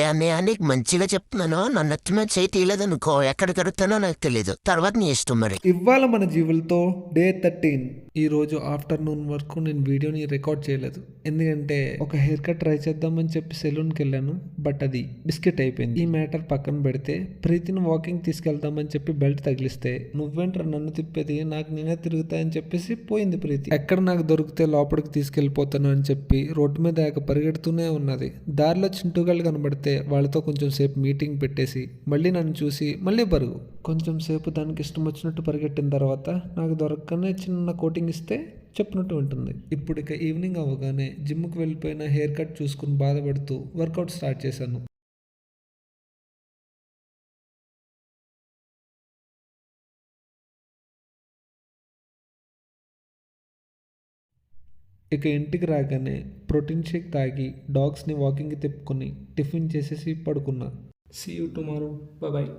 అన్నయ్య నీకు మంచిగా చెప్తున్నాను, నన్ను ఎత్తి మీద చేయి తీయలేదనుకో ఎక్కడ కడుగుతానో నాకు తెలియదు. తర్వాత నీ ఇష్టం మరి. ఇవాళ మన జీవులతో డే 13. ఈరోజు ఆఫ్టర్నూన్ వరకు నేను వీడియోని రికార్డ్ చేయలేదు, ఎందుకంటే ఒక హెయిర్ కట్ ట్రై చేద్దామని చెప్పి సెలూన్కి వెళ్ళాను, బట్ అది బిస్కెట్ అయిపోయింది. ఈ మ్యాటర్ పక్కన పెడితే ప్రీతిని వాకింగ్ తీసుకెళ్తామని చెప్పి బెల్ట్ తగిలిస్తే నువ్వేంట్రా నన్ను తిప్పేది, నాకు నేనే తిరుగుతా అని చెప్పేసి పోయింది ప్రీతి. ఎక్కడ నాకు దొరికితే లోపలికి తీసుకెళ్ళిపోతాను అని చెప్పి రోడ్డు మీద పరిగెడుతూనే ఉన్నది. దారిలో చింటూగాళ్ళు కనబడితే వాళ్ళతో కొంచెం సేపు మీటింగ్ పెట్టేసి మళ్ళీ నన్ను చూసి మళ్ళీ పరుగు. కొంచెం సేపు దానికి ఇష్టం వచ్చినట్టు పరిగెట్టిన తర్వాత నాకు దొరకగానే చిన్న కోటింగ్ ఇస్తే చెప్పినట్టు ఉంటుంది. ఇప్పుడు ఇక ఈవినింగ్ అవ్వగానే జిమ్కి వెళ్ళిపోయిన హెయిర్ కట్ చూసుకుని బాధపడుతూ వర్కౌట్ స్టార్ట్ చేశాను. ఇక ఇంటికి రాగానే ప్రోటీన్ షేక్ తాగి డాగ్స్ని వాకింగ్కి తిప్పుకొని టిఫిన్ చేసేసి పడుకున్నా. See you tomorrow. బాయ్.